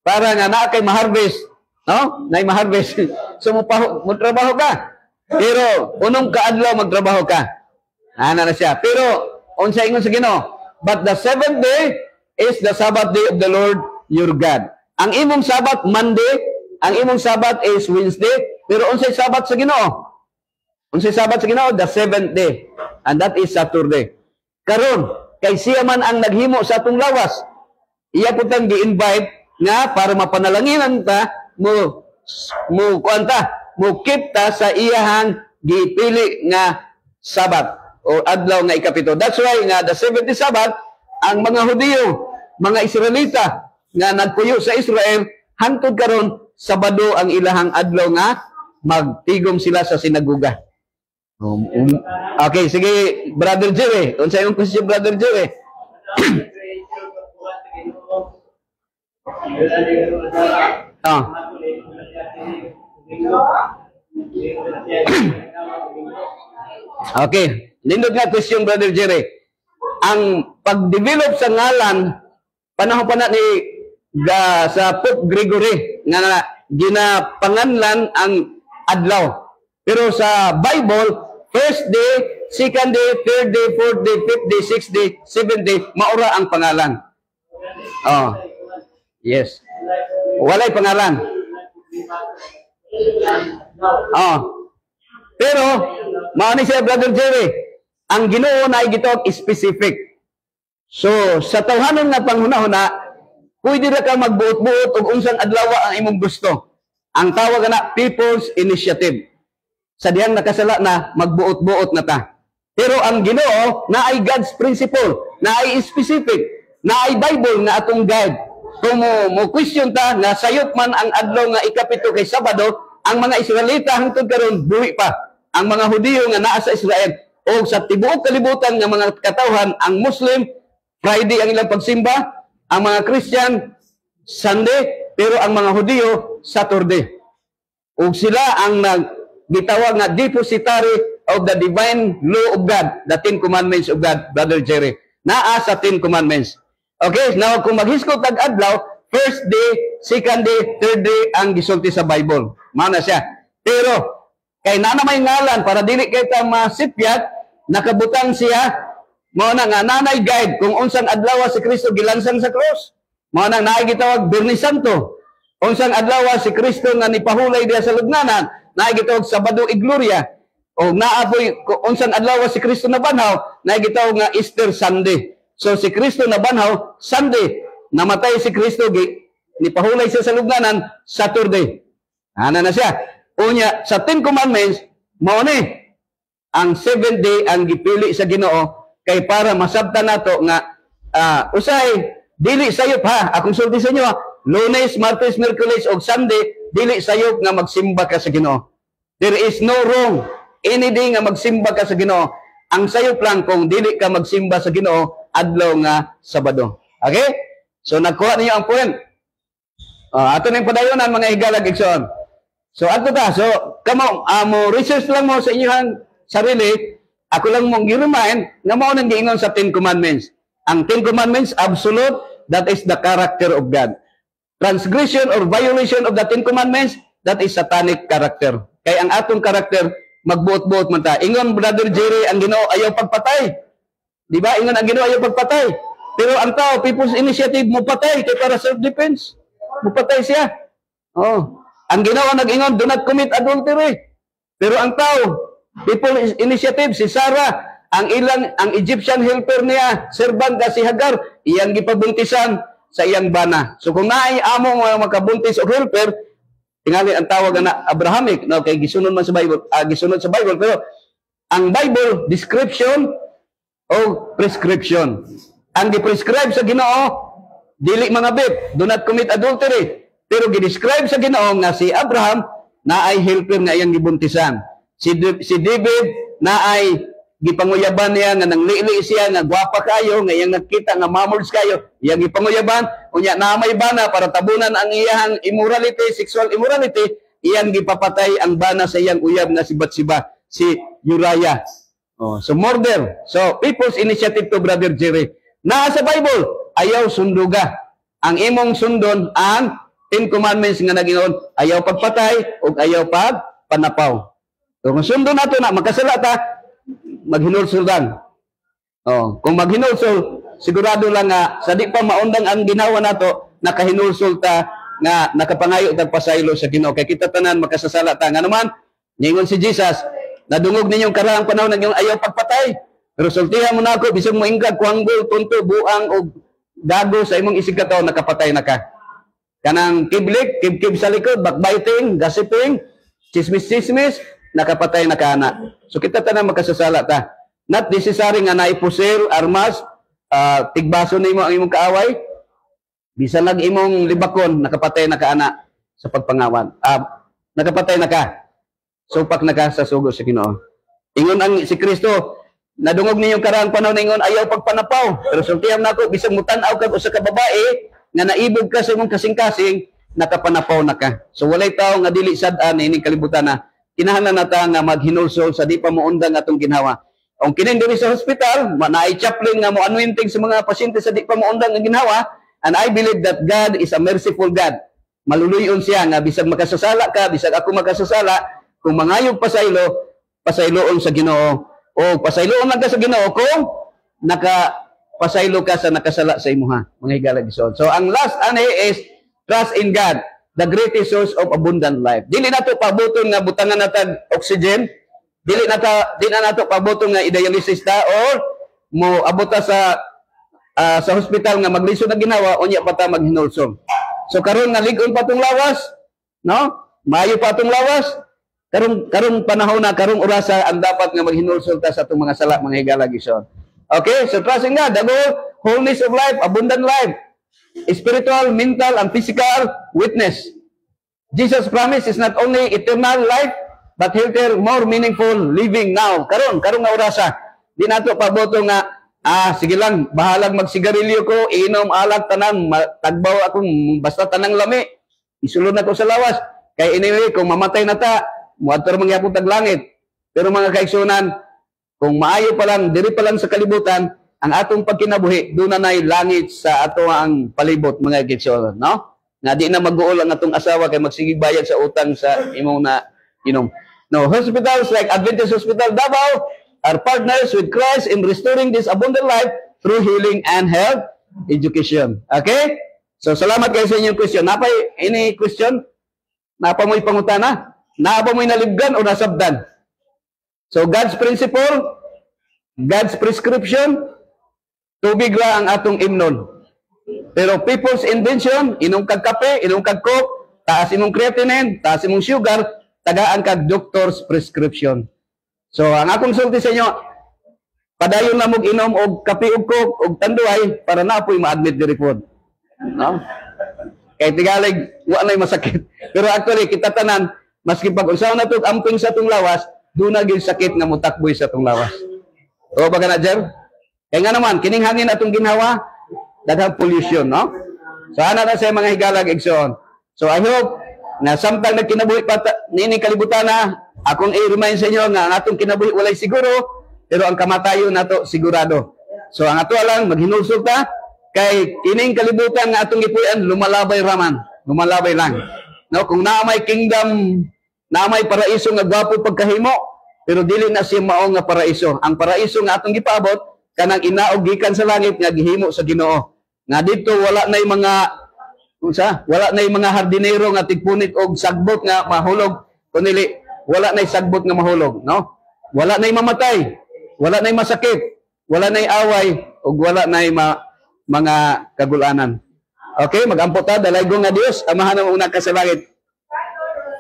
Para nga naa kay ma-harvest, no? Nay ma-harvest. So mo trabaho ka. Pero unong kaadlaw magtrabaho ka. Ana na siya. Pero unsa ingon sa Ginoo? but the seventh day is the Sabbath day of the Lord your God. Ang imong Sabbath Monday, ang imong Sabbath is Wednesday, pero unsay Sabbath sa Ginoo? Unsay Sabbath sa Ginoo? The seventh day. And that is Saturday. Karon, kay siya man ang naghimo sa atong lawas. Iya ko tang gi-invite nga para mapanalanginan ta mo keep ta sa iyahang gipili nga Sabat o adlaw nga ikapito. That's why nga the 70 Sabat ang mga Hudiyo, mga Israelita nga nagpuyo sa Israel hangtod karon Sabado ang ilahang adlaw nga magtigom sila sa sinaguga. Okay, sige Brother Jerry. Unsa imong question Brother Jerry? Okay, nindot nga question Brother Jerry. Ang pag-develop sa ngalan panahon pa na ni sa Pope Gregory nga ginapanganlan ang adlaw. Pero sa Bible, first day, second day, third day, fourth day, fifth day, sixth day, seventh day, maura ang pangalan. Oh. Yes. Walay pangalan. Oh. Pero, maani siya, Brother Jerry, ang Ginoo na ay gitawag specific. So, sa tawhanon nga panghunahuna, pwede na ka magbuot-buot o unsang adlaw ang imong gusto. Ang tawag na People's Initiative. Sa dihang nakasala na, magbuot-buot na ta. Pero ang Ginoo na ay God's principle, na ay specific, na ay Bible na atong guide. Kung mo question ta na sayop man ang adlaw nga ikapito kay Sabado, ang mga Israelita hangtod karon buhi pa. Ang mga Hudiyo nga naa sa Israel o sa tibuok kalibutan nga mga katawhan, ang Muslim Friday ang ilang pagsimba, ang mga Christian Sunday, pero ang mga Hudiyo Saturday. Ug sila ang gitawag nga depositary of the divine law of God, the 10 commandments of God, Brother Jerry. Naa sa 10 commandments. Okay, now kung maghiskot tag adlaw, first day, second day, third day ang gisulti sa Bible. Mao na siya. Pero kay na may ngalan para dili kay ta masipyat, nakabutang siya mao na nga nanay guide kung unsang adlaw si Kristo gilansang sa cross. Mao na naay gitawag Birnis Santo. Unsang adlaw si Kristo nga nipahulay diha sa lugnanan, naay gitawag Sabado y Gloria. O naapoy unsang adlaw si Kristo na banhaw, naay gitawag nga Easter Sunday. So si Kristo na banhaw Sunday, namatay si Kristo nipahulay siya sa lugnanan Saturday. Ana na siya. Unya sa 10 commandments mao ni ang 7th day ang gipili sa Ginoo kay para masabtan nato nga usay dili sayop ha akong sulti sa inyo ha, Lunes, Martes, Miyerkules ug Sunday dili sayop nga magsimba ka sa Ginoo. There is no wrong any day nga magsimba ka sa Ginoo. Ang sayop lang kung dili ka magsimba sa Ginoo adlaw nga Sabado. Okay? So nagkuha niyo ang point. Ato ning padayonan mga higalag igsoon. So ato ta. So kamo mo research lang mo sa inyong sarili. Ako lang mong gi-remind nga mao nang giingon sa 10 commandments. Ang 10 commandments absolute, that is the character of God. Transgression or violation of the 10 commandments, that is satanic character. Kay ang atong character magbuot-buot man ta. Ingon Brother Jerry ang Ginoo ayaw pagpatay. Di ba? Ingon ang Ginoo ayaw pagpatay. Pero ang tao, People's Initiative, mo patay kay para self-defense. Mo patay siya. Oh. Ang Ginoo nag-ingon, do not commit adultery. Pero ang tao, People's Initiative, si Sarah, ang Egyptian helper niya, servant si Hagar, iyang gipabuntisan sa iyang bana. So kung naay amo makabuntis o helper, tingali ang tawag na Abrahamic, no, kay gisunod man sa Bible, gisunod sa Bible, pero ang Bible description o prescription. Ang gi-prescribe sa Ginoo dili mga bib, do not commit adultery. Pero gi-describe sa Ginoo nga si Abraham na ay helper nga iyang gibuntisan. Si David na ay gipanguyaban niya nga nanglili siya nga gwapa kayo nga iyang nakita nga mamors kayo, iyang gipanguyaban unya na may bana para tabunan ang iyang immorality, sexual immorality, iyang gipapatay ang bana sa iyang uyab na si Bathsheba, si Uriah. Oh, so murder. So People's Initiative to Brother Jerry. Naa sa Bible, ayaw sunduga. Ang imong sundon ang 10 commandments nga nagingon, ayaw pagpatay ug ayaw pagpanapaw. So kung sundon nato na magkasala ta, maghinulsulan. Oh, kung maghinulsul, sigurado lang nga sa di pa maundang ang ginawa nato nakahinulsol ta nga nakapangayo tag pasaylo sa Ginoo kay kita tanan makasasala ta nga naman ningon si Jesus nadungog ninyong karang panahon ng ayaw pagpatay pero sultihan mo na ako bisag mo ingkag kuanggol tunto buang og gago sa imong isig kataw nakapatay na ka kanang kiblik kibkib sa likod backbiting gossiping chismis nakapatay na ka ana so kita tanan makasasala ta not necessary nga naipusil armas tigbaso nimo ang imong kaaway bisan lag imong libakon nakapatay na ka ana sa pagpangawan nakapatay na ka supak na ka sa sugo sa Ginoo ingon ang si Kristo nadungog ninyong karang panahon ingon ayaw pagpanapaw pero sultihan nako bisag mutan-aw kag usa ka babae nga naibog ka sa imong kasing-kasing nakapanapaw na ka so walay tawo nga dili sad-an ining kalibutan na kinahanglan nata nga maghinulsol sa di pa moundang atong ginhawa ang kining diri sa hospital naay chaplain nga mo anointing sa mga pasyente sa di pa moundang nga ginhawa and I believe that God is a merciful God maluluyon siya nga bisag makasasala ka bisag ako makasasala kung mangayog pasayloon sa Ginoo o pasayloon lang ka sa Ginoo kung nakapasaylo ka sa nakasala sa imuha mga higalag igsoon. So ang last is trust in God, the greatest source of abundant life. Dili nato pabuton nga butangan natag oxygen, dili na nato pabuton nga i-dialysis ta or mo abota sa hospital nga maglisod na ginawa unya pa ta maghinulsong. So karon nga lig-on pa tong lawas, no? Maayo pa tong lawas. Karong panahon na karong orasa ang dapat nga maghinulsol ta sa atong mga sala mga higala gison. Okay, so trusting God, the wholeness of life, abundant life, spiritual, mental, and physical witness. Jesus' promise is not only eternal life, but healthier, more meaningful living now. Karong nga orasa, di nato paboto nga sige lang, bahalag magsigarilyo ko, inom alak tanan, tagbaw akong basta tanang lami, isulod na ko sa lawas. Kay anyway, kung mamatay na ta, muadto mangyapon tag langit. Pero mga kaigsunan, kung maayo pa lang, diri pa lang sa kalibutan, ang atong pagkinabuhi, doon na nay langit sa ato ang palibot, mga kaigsunan, no? Nga di na mag-uol ang atong asawa kay magsigig bayad sa utang sa imong na inom. No, hospitals like Adventist Hospital Davao are partners with Christ in restoring this abundant life through healing and health education. Okay? So, salamat kayo sa inyong question. Napay, any question? Napa mo'y pangutana? Napa mo'y nalibgan o nasabdan? So, God's principle, God's prescription, tubig ra ang atong imnon. Pero people's invention, inong kag kape, inong kag coke, taas imong creatinine, taas imong sugar, tagaan kag doctor's prescription. So, ang akong sulti sa inyo, padayon na mog inom og kape og coke og tanduay para na po'y ma-admit diri pod. No? Kay tigalig, wa nay masakit. Pero actually, kita tanan, maski pag-usaw na ito, amping sa itong lawas, doon na yung sakit nga mutakboy sa itong lawas. O baga na, Jer? Kaya nga naman, kining hangin atong ginhawa, daghang pollution, no? So, ana na sa mga higalag, igsoon. So, I hope, na samtang nagkinabuhi pa nini kalibutan na, akong i-remind sa inyo nga ang atong kinabuhi walay siguro, pero ang kamatayon nato sigurado. So, ang ato lang, maghinulsog ta, kay kining kalibutan nga atong ipuyan, lumalabay raman. Lumalabay lang. No? Kung naamay kingdom, naamay paraiso nga gwapo pagkahimo, pero dili na siya mao nga paraiso. Ang paraiso nga atong gipaabot kanang inaog gikan sa langit nga gihimo sa Ginoo. Nga dito wala nay mga wala nay mga hardinero nga tigpunit og sagbot nga mahulog kunili wala nay sagbot nga mahulog, no? Wala nay mamatay, wala nay masakit, wala nay away ug wala nay mga kagulanan. Okay, magampo ta dalaygo nga Dios, amahan mo una ka sa langit.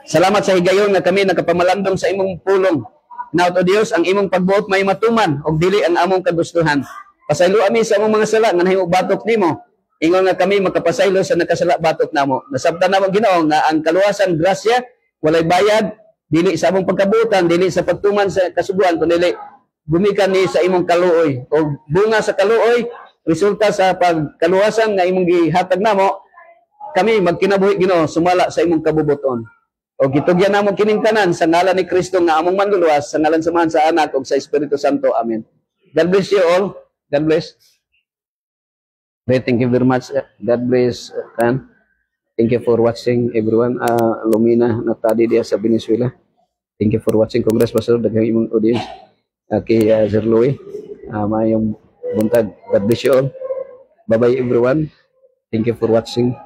Salamat sa higayon nga kami nakapamalandong sa imong pulong. Now to Dios, ang imong pagbuot may matuman og dili ang among kagustuhan. Pasaylo ami sa among mga sala nga nahimo batok nimo. Ingon nga kami makapasaylo sa nakasala batok namo. Nasabtan namo Ginoo nga ang kaluwasan grasya walay bayad dili sa among pagkabutan, dili sa pagtuman sa kasubuan kundi gumikan ni sa imong kaluoy. Og bunga sa kaluoy resulta sa pagkaluwasan nga imong gihatag namo, kami magkinabuhi Ginoo sumala sa imong kabubuton. O gitugyan namo kining tanan sa ngalan ni Kristo nga among manluluwas, sa ngalan samahan sa Anak ug sa Espiritu Santo. Amen. God bless you all. God bless. Thank you very much. God bless. Thank you for watching everyone. Lumina natadi dia sa Venezuela. Thank you for watching. Congress Pastor daghang imong audience. Kay Sir Louie, mayong buntag. God bless you all. Bye-bye everyone. Thank you for watching.